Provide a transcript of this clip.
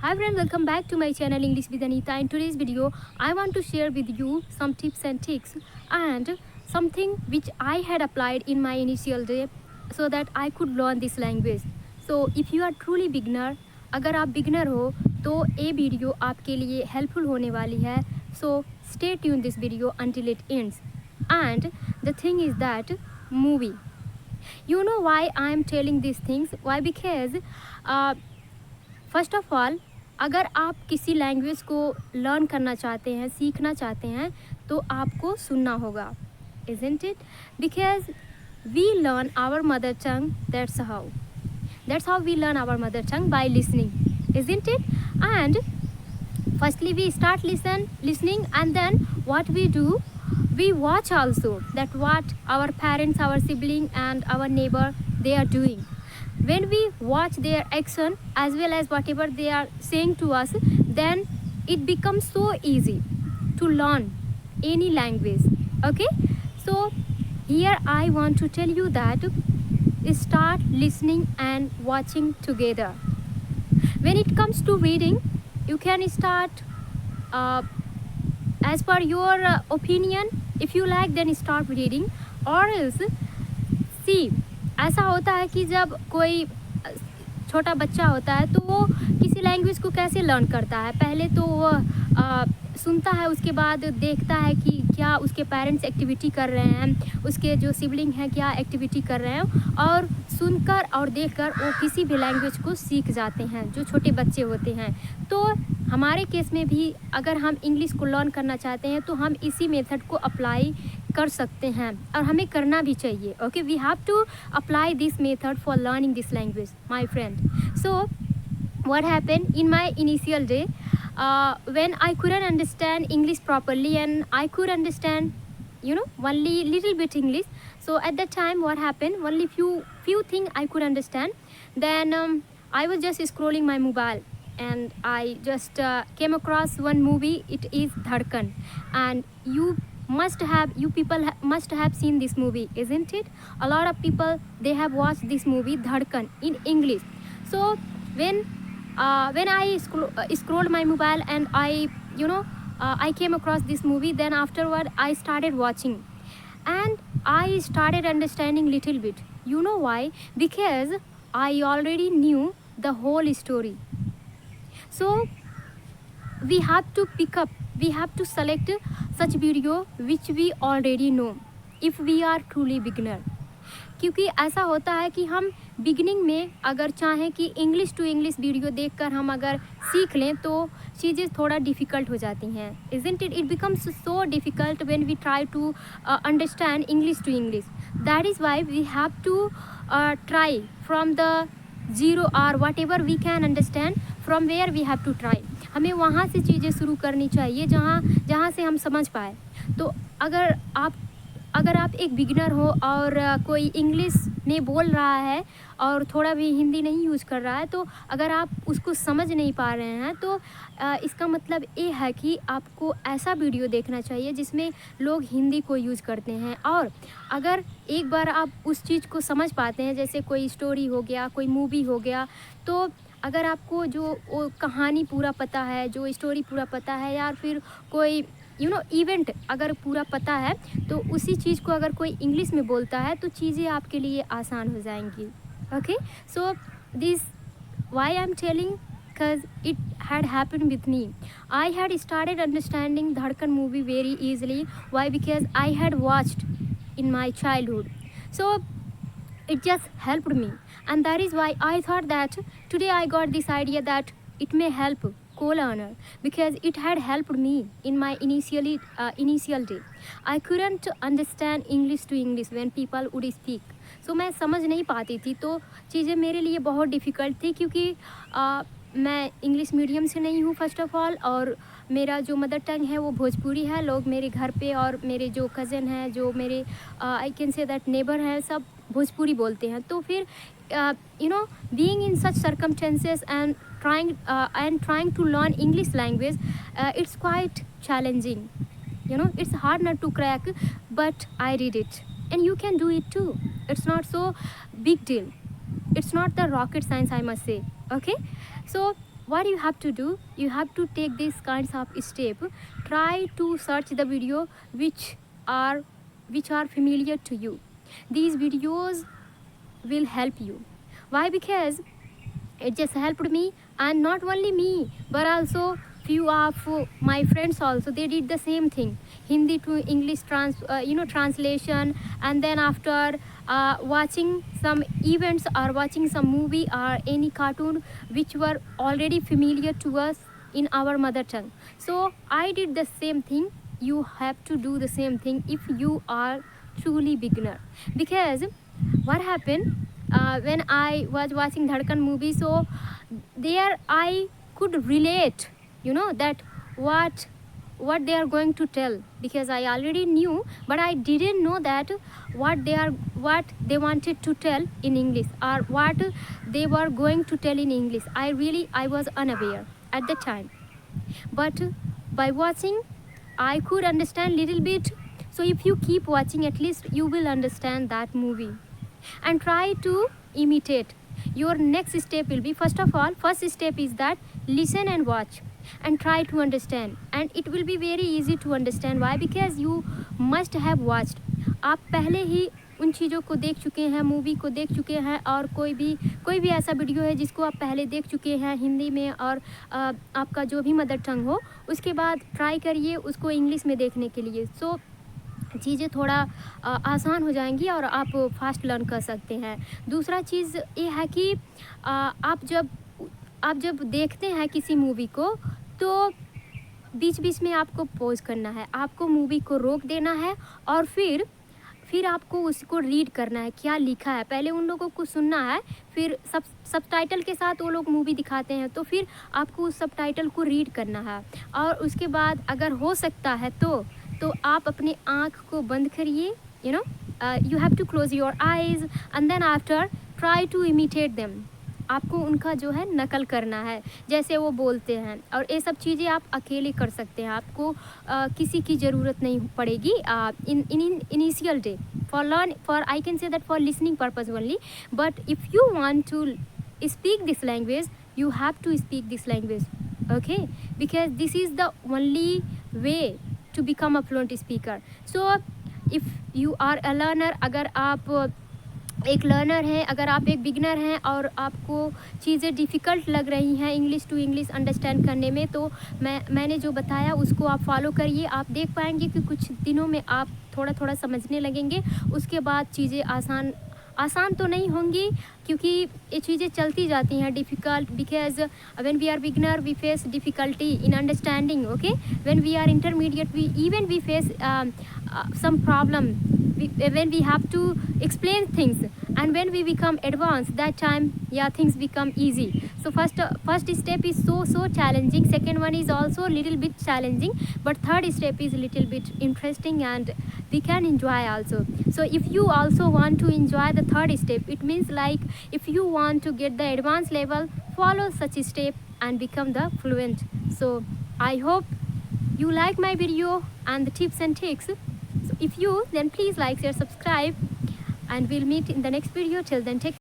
Hi friends, welcome back to my channel English with Anita. In today's video, I want to share with you some tips and tricks and something which I had applied in my initial day so that I could learn this language. So if you are truly beginner, अगर आप beginner हो तो ये video आपके लिए helpful होने वाली है. So stay tuned this video until it ends. And the thing is that movie. You know why I am telling these things? Why? Because first of all अगर आप किसी लैंग्वेज को लर्न करना चाहते हैं, सीखना चाहते हैं, तो आपको सुनना होगा, isn't it? Because we learn our mother tongue, that's how we learn our mother tongue, by listening, isn't it? And firstly we start listening, and then what we do, we watch also that what our parents, our sibling and our neighbor they are doing. When we watch their action as well as whatever they are saying to us, then it becomes so easy to learn any language. Okay, so here I want to tell you that start listening and watching together. When it comes to reading, you can start as per your opinion. If you like, then start reading, or else see, ऐसा होता है कि जब कोई छोटा बच्चा होता है तो वो किसी लैंग्वेज को कैसे लर्न करता है, पहले तो वो सुनता है, उसके बाद देखता है कि क्या उसके पेरेंट्स एक्टिविटी कर रहे हैं, उसके जो सिबलिंग हैं क्या एक्टिविटी कर रहे हैं, और सुनकर और देखकर वो किसी भी लैंग्वेज को सीख जाते हैं जो छोटे बच्चे होते हैं. तो हमारे केस में भी अगर हम इंग्लिश को लर्न करना चाहते हैं तो हम इसी मेथड को अप्लाई कर सकते हैं और हमें करना भी चाहिए. Okay, we have to apply this method for learning this language my friend. So what happened in my initial day, when I couldn't understand English properly and I could understand only little bit English. So at that time what happened, only few things I could understand. Then I was just scrolling my mobile and I just came across one movie. It is Dhadkan, and you people must have seen this movie, isn't it? A lot of people, they have watched this movie Dhadkan in English. So when I scrolled my mobile and I came across this movie, then afterward I started watching and I started understanding little bit. You know why? Because I already knew the whole story. So we have to select such video which we already know if we are truly beginner. क्योंकि ऐसा होता है कि हम beginning में अगर चाहें कि इंग्लिश टू इंग्लिश वीडियो देखकर हम अगर सीख लें तो चीज़ें थोड़ा डिफ़िकल्ट हो जाती हैं, isn't it? It becomes so difficult when we try to understand English to English. That is why we have to try from the zero or whatever we can understand, from where we have to try. हमें वहाँ से चीज़ें शुरू करनी चाहिए जहाँ से हम समझ पाए. तो अगर आप एक बिगिनर हो और कोई इंग्लिश में बोल रहा है और थोड़ा भी हिंदी नहीं यूज़ कर रहा है, तो अगर आप उसको समझ नहीं पा रहे हैं तो इसका मतलब ये है कि आपको ऐसा वीडियो देखना चाहिए जिसमें लोग हिंदी को यूज़ करते हैं. और अगर एक बार आप उस चीज़ को समझ पाते हैं, जैसे कोई स्टोरी हो गया, कोई मूवी हो गया, तो अगर आपको जो वो कहानी पूरा पता है, जो स्टोरी पूरा पता है, या फिर कोई इवेंट अगर पूरा पता है, तो उसी चीज़ को अगर कोई इंग्लिश में बोलता है तो चीज़ें आपके लिए आसान हो जाएंगी. Okay, so this why I am telling, because it had happened with me. I had started understanding Dhadkan movie very easily. Why? Because I had watched in my childhood. So it just helped me, and that is why I thought that today I got this idea that it may help co-learner, because it had helped me in my initial day. I couldn't understand English to English when people would speak. So मैं समझ नहीं पाती थी, तो चीज़ें मेरे लिए बहुत डिफ़िकल्ट थी, क्योंकि मैं इंग्लिश मीडियम से नहीं हूँ फर्स्ट ऑफ ऑल, और मेरा जो मदर टंग है वो भोजपुरी है. लोग मेरे घर पे और मेरे जो कज़न हैं, जो मेरे I can say that neighbour हैं, सब भोजपुरी बोलते हैं. तो फिर being in such circumstances and trying to learn English language, it's quite challenging. It's hard not to crack, but I did it, and you can do it too. It's not so big deal. It's not the rocket science, I must say. Okay, so what you have to do, you have to take these kinds of step. Try to search the video are which are familiar to you. These videos will help you. Why? Because it just helped me, and not only me but also few of my friends also, they did the same thing. Hindi to English translation, and then after watching some events or watching some movie or any cartoon which were already familiar to us in our mother tongue. So I did the same thing. You have to do the same thing if you are truly beginner. Because what happened, when I was watching Dhadkan movie, so there I could relate, that what they are going to tell, because I already knew, but I didn't know that what they wanted to tell in English, or what they were going to tell in English. I was unaware at the time, but by watching I could understand little bit. So if you keep watching, at least you will understand that movie, and try to imitate. Your next step will be, first step is that listen and watch and try to understand, and it will be very easy to understand. Why? Because you must have watched. आप पहले ही उन चीज़ों को देख चुके हैं, movie को देख चुके हैं, और कोई भी ऐसा वीडियो है जिसको आप पहले देख चुके हैं हिंदी में, और आपका जो भी मदर टंग हो, उसके बाद ट्राई करिए उसको इंग्लिश में देखने के लिए। सो चीज़ें थोड़ा आसान हो जाएंगी और आप फास्ट लर्न कर सकते हैं। दूसरा चीज़ ये है कि आप जब देखते हैं किसी मूवी को, तो बीच बीच में आपको पॉज करना है, आपको मूवी को रोक देना है, और फिर आपको उसको रीड करना है, क्या लिखा है। पहले उन लोगों को सुनना है, फिर सबटाइटल के साथ वो लोग मूवी दिखाते हैं, तो फिर आपको उस सबटाइटल को रीड करना है। और उसके बाद अगर हो सकता है तो आप अपनी आँख को बंद करिए, you have to close your eyes and then after try to imitate them. आपको उनका जो है नकल करना है, जैसे वो बोलते हैं, और ये सब चीज़ें आप अकेले कर सकते हैं। आपको किसी की ज़रूरत नहीं पड़ेगी in initial day for I can say that for listening purpose only. But if you want to speak this language, you have to speak this language, okay? Because this is the only way to become a fluent speaker. So if you are a learner, अगर आप एक learner हैं, अगर आप एक beginner हैं और आपको चीज़ें डिफ़िकल्ट लग रही हैं इंग्लिश टू इंग्लिश अंडरस्टैंड करने में, तो मैंने जो बताया उसको आप फॉलो करिए। आप देख पाएंगे कि कुछ दिनों में आप थोड़ा थोड़ा समझने लगेंगे। उसके बाद चीज़ें आसान तो नहीं होंगी, क्योंकि ये चीज़ें चलती जाती हैं difficult, because when we are beginner we face difficulty in understanding, okay? When we are intermediate we face some problem when we have to explain things, and when we become advanced, that time things become easy. So first step is so challenging, second one is also a little bit challenging, but third step is a little bit interesting and we can enjoy also. So if you also want to enjoy the third step, it means like if you want to get the advanced level, follow such a step and become the fluent. So I hope you like my video and the tips and tricks. So if you, then please like, share, subscribe, and we'll meet in the next video. Till then, take